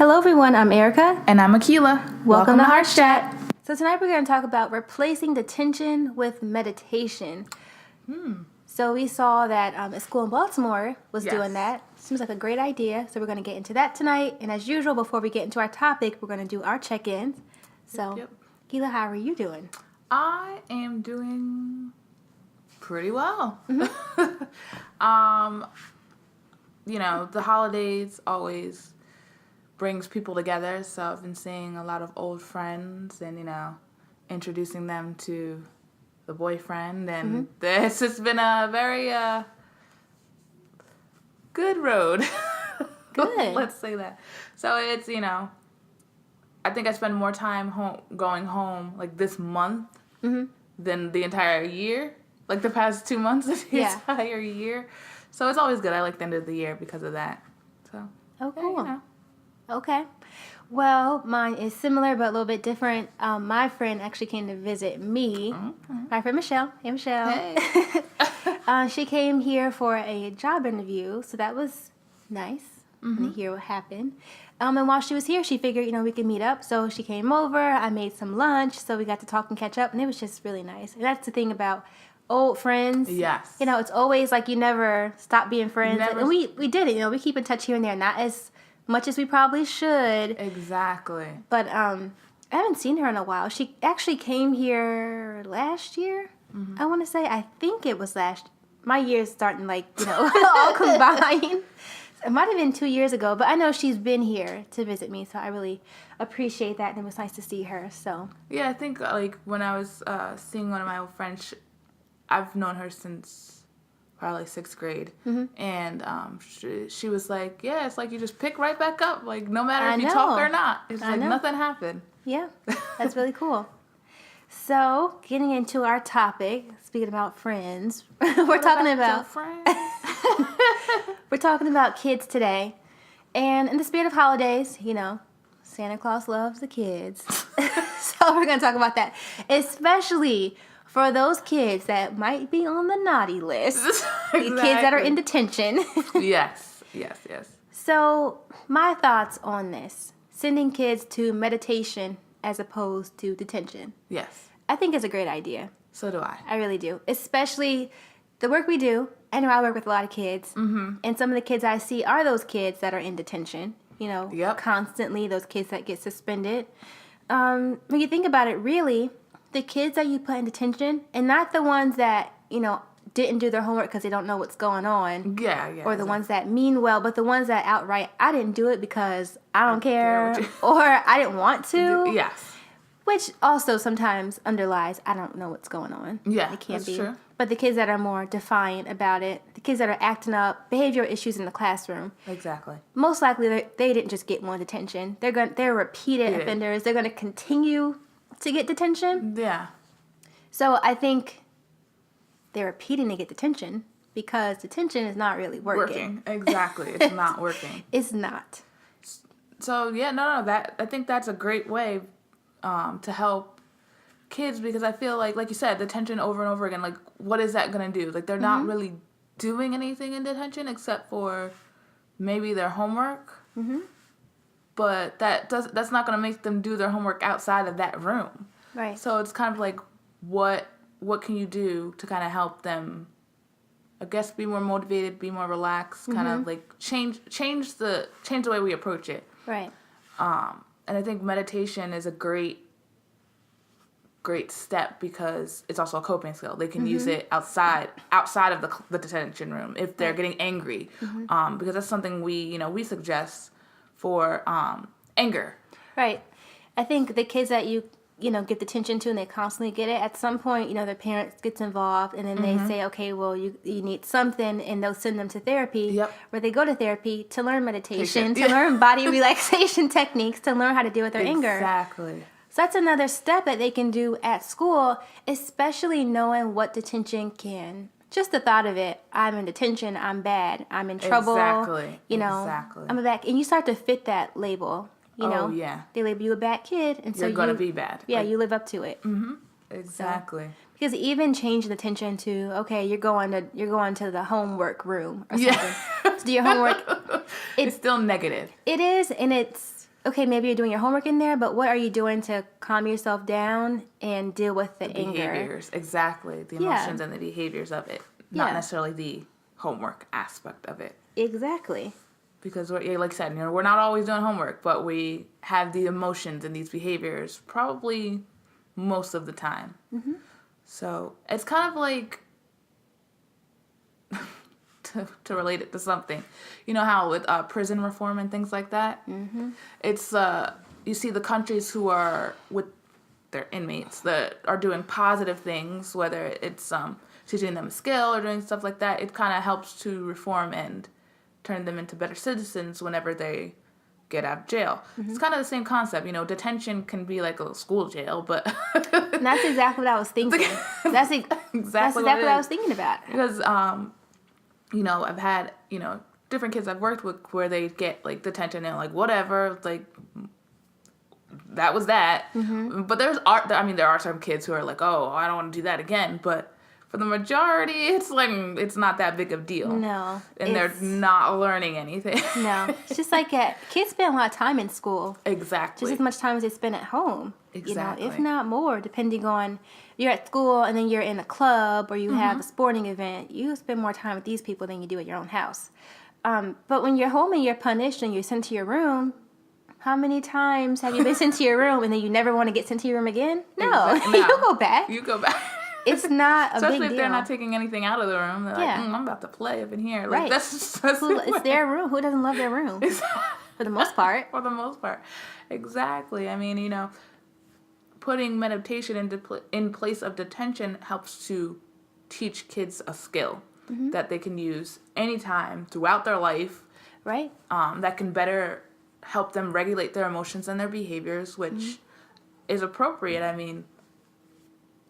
Hello everyone, I'm Erica. And I'm Akilah. Welcome to HeartsChat. So tonight we're going to talk about replacing detention with meditation. So we saw that a school in Baltimore was doing that. Seems like a great idea. So we're going to get into that tonight. And as usual, before we get into our topic, we're going to do our check-ins. So, Akilah, how are you doing? I am doing pretty well. You know, the holidays always brings people together, so I've been seeing a lot of old friends and, you know, introducing them to the boyfriend, and it's just been a very good road. Good. Let's say that. So it's, you know, I think I spend more time going home, like, this month than the entire year, like the past 2 months of the entire year. So it's always good. I like the end of the year because of that. So, cool. You know. Okay. Well, mine is similar but a little bit different. My friend actually came to visit me. My friend Michelle. Hey, Michelle. Hey. She came here for a job interview, so that was nice to hear what happened. And while she was here, she figured, you know, we could meet up. So she came over. I made some lunch, so we got to talk and catch up, and it was just really nice. And that's the thing about old friends. Yes. You know, it's always like you never stop being friends. And we did it, you know, we keep in touch here and there, not as much as we probably should. Exactly. But I haven't seen her in a while. She actually came here last year. I want to say, I think it was my year's starting, like, you know, all combined. It might have been 2 years ago, but I know she's been here to visit me, so I really appreciate that, and it was nice to see her. So yeah, I think, like, when I was seeing one of my old friends, I've known her since probably 6th grade, and she was like, yeah, it's like you just pick right back up, like, no matter if you talk or not. It's like nothing happened. Yeah, that's really cool. So, getting into our topic, speaking about friends, we're talking about kids today. And in the spirit of holidays, you know, Santa Claus loves the kids. So we're going to talk about that. Especially for those kids that might be on the naughty list. Exactly. The kids that are in detention. Yes. So, my thoughts on this. Sending kids to meditation as opposed to detention. Yes. I think it's a great idea. So do I. I really do. Especially the work we do. I know I work with a lot of kids. And some of the kids I see are those kids that are in detention. You know, constantly, those kids that get suspended. When you think about it, really, the kids that you put in detention, and not the ones that, you know, didn't do their homework because they don't know what's going on. Yeah. Or the ones that mean well, but the ones that outright, I didn't do it because I don't care, or I didn't want to. Yes. Which also sometimes underlies, I don't know what's going on. Yeah, it can't be. True. But the kids that are more defiant about it, the kids that are acting up, behavioral issues in the classroom. Exactly. Most likely they didn't just get one detention. They're repeated offenders. They're going to continue to get detention. Yeah. So I think they're repeating to get detention because detention is not really working. Exactly. It's not working. It's not. So yeah, no. I think that's a great way to help kids, because I feel like you said, detention over and over again. Like, what is that gonna do? Like, they're not really doing anything in detention except for maybe their homework. But that's not gonna make them do their homework outside of that room. Right. So it's kind of like, what can you do to kind of help them, I guess, be more motivated, be more relaxed, kind of like change the way we approach it. Right. And I think meditation is a great step, because it's also a coping skill. They can use it outside of the detention room if they're getting angry, because that's something we suggest for anger. Right. I think the kids that you get detention to and they constantly get it, at some point, you know, their parents gets involved, and then they say, okay, well, you need something, and they'll send them to therapy, where they go to therapy to learn meditation, to learn body relaxation techniques, to learn how to deal with their anger. Exactly. So that's another step that they can do at school, especially knowing what detention can. Just the thought of it, I'm in detention, I'm bad, I'm in trouble. Exactly. You know, I'm a bad, and you start to fit that label. You know, they label you a bad kid, and so you're gonna be bad. Yeah, you live up to it. Exactly. So, because even changing the attention to, okay, you're going to the homework room or something to do your homework. It's still negative. It is, and it's okay, maybe you're doing your homework in there, but what are you doing to calm yourself down and deal with the anger? Behaviors, exactly. The emotions and the behaviors of it. Not necessarily the homework aspect of it. Exactly. Because, like you said, we're not always doing homework, but we have the emotions and these behaviors probably most of the time. Mm-hmm. So it's kind of like, to relate it to something, you know how with prison reform and things like that, it's you see the countries who are with their inmates that are doing positive things, whether it's teaching them a skill or doing stuff like that. It kind of helps to reform and turn them into better citizens whenever they get out of jail. It's kind of the same concept. Detention can be like a school jail, but that's exactly what I was thinking. That's exactly what I was thinking about. Because I've had different kids I've worked with where they get like detention and like whatever, like that was that. But there are some kids who are like, oh, I don't want to do that again, but for the majority, it's like, it's not that big of a deal. No. And they're not learning anything. No. It's just like kids spend a lot of time in school. Exactly. Just as much time as they spend at home. Exactly. If not more, depending on, you're at school and then you're in a club or you have a sporting event, you spend more time with these people than you do at your own house. But when you're home and you're punished and you're sent to your room, how many times have you been sent to your room and then you never want to get sent to your room again? No. Exactly. You go back. You go back. It's not a Especially big deal. if they're not taking anything out of the room. They're like, I'm about to play up in here. Like, right. That's it's their room. Who doesn't love their room? For the most part. For the most part. Exactly. I mean, putting meditation in place of detention helps to teach kids a skill that they can use anytime throughout their life. Right. That can better help them regulate their emotions and their behaviors, which is appropriate. I mean,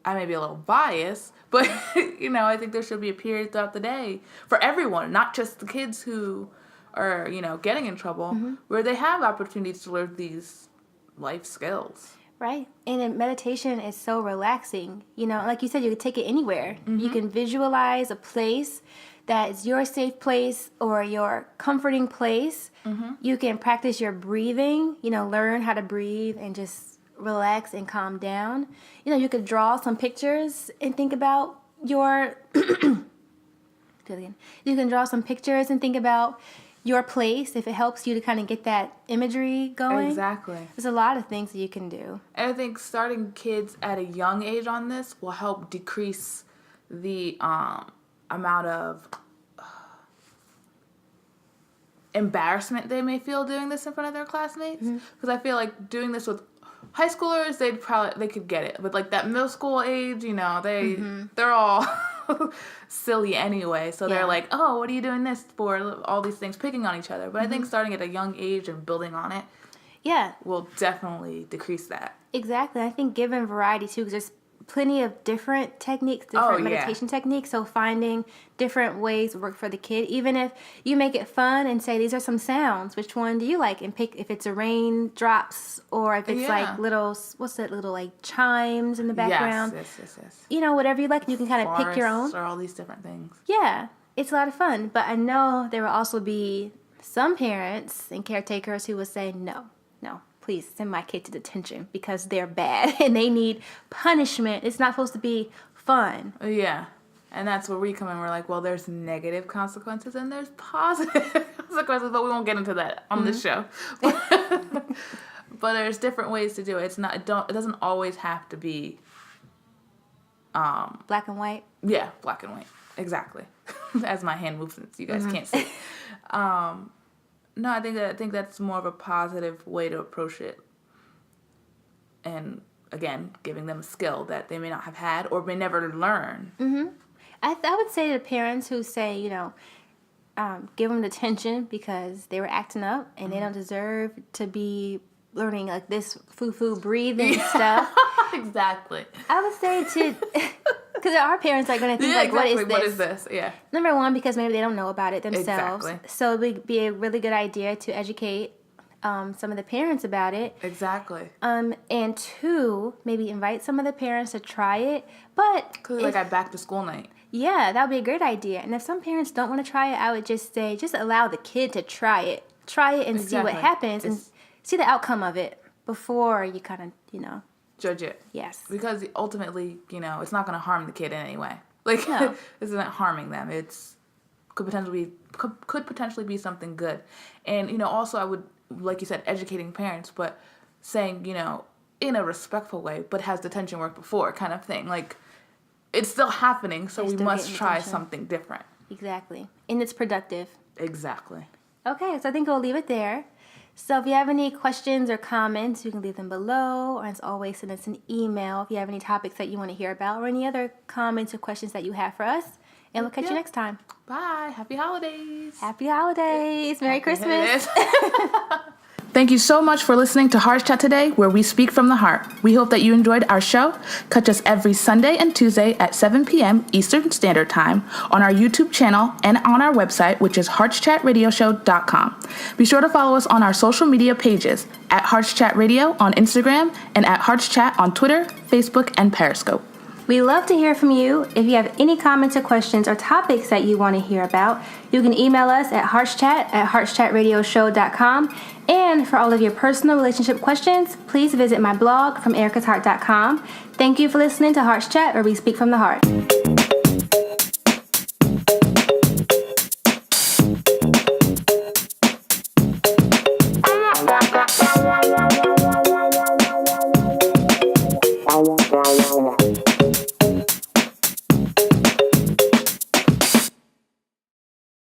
I may be a little biased, but, I think there should be a period throughout the day for everyone, not just the kids who are, getting in trouble, where they have opportunities to learn these life skills. Right. And meditation is so relaxing. Like you said, you can take it anywhere. You can visualize a place that is your safe place or your comforting place. You can practice your breathing, learn how to breathe and just relax and calm down. You could draw some pictures and think about your you can draw some pictures and think about your place if it helps you to kind of get that imagery going. Exactly. There's a lot of things that you can do. And I think starting kids at a young age on this will help decrease the amount of embarrassment they may feel doing this in front of their classmates. Because I feel like doing this with high schoolers, they could get it. But like that middle school age, they're all silly anyway. So they're like, oh, what are you doing this for? All these things, picking on each other. But I think starting at a young age and building on it, will definitely decrease that. Exactly. I think given variety too, because there's plenty of different techniques, different meditation techniques. So finding different ways work for the kid. Even if you make it fun and say, these are some sounds, which one do you like? And pick if it's a raindrops or if it's like little, like chimes in the background. Yes. Whatever you like. You can kind of pick your own. Or all these different things. Yeah. It's a lot of fun. But I know there will also be some parents and caretakers who will say, no. Please send my kid to detention because they're bad and they need punishment. It's not supposed to be fun. Yeah. And that's where we come in. We're like, well, there's negative consequences and there's positive consequences, but we won't get into that on this show. But there's different ways to do it. It doesn't always have to be black and white. Yeah, black and white. Exactly. As my hand moves, you guys can't see. No, I think that's more of a positive way to approach it. And again, giving them a skill that they may not have had or may never learn. I would say to parents who say, give them detention because they were acting up and they don't deserve to be learning like this foo-foo breathing stuff. Exactly. I would say to... Because our parents are going to think, exactly. What is this? Yeah. Number one, because maybe they don't know about it themselves. Exactly. So it would be a really good idea to educate some of the parents about it. Exactly. And two, maybe invite some of the parents to try it. But like a back to school night. Yeah, that would be a great idea. And if some parents don't want to try it, I would just say, just allow the kid to try it. Try it and see what happens. And see the outcome of it before you kind of, judge it. Yes. Because ultimately, it's not going to harm the kid in any way. Like, No. this isn't harming them. Could potentially be something good. And, also I would, like you said, educating parents, but saying, in a respectful way, but has detention worked before kind of thing. Like, it's still happening, so we must try something different. Exactly. And it's productive. Exactly. Okay, so I think we'll leave it there. So if you have any questions or comments, you can leave them below. Or as always, send us an email if you have any topics that you want to hear about or any other comments or questions that you have for us. And we'll catch you next time. Bye. Happy holidays. Happy holidays. Merry Christmas. Thank you so much for listening to HeartsChat today, where we speak from the heart. We hope that you enjoyed our show. Catch us every Sunday and Tuesday at 7 p.m. Eastern Standard Time on our YouTube channel and on our website, which is HeartsChatRadioshow.com. Be sure to follow us on our social media pages at HeartsChat Radio on Instagram and at HeartsChat on Twitter, Facebook, and Periscope. We love to hear from you. If you have any comments or questions or topics that you want to hear about, you can email us at HeartsChat@HeartsChatRadioshow.com. And for all of your personal relationship questions, please visit my blog from ericasheart.com. Thank you for listening to HeartsChat, where we speak from the heart.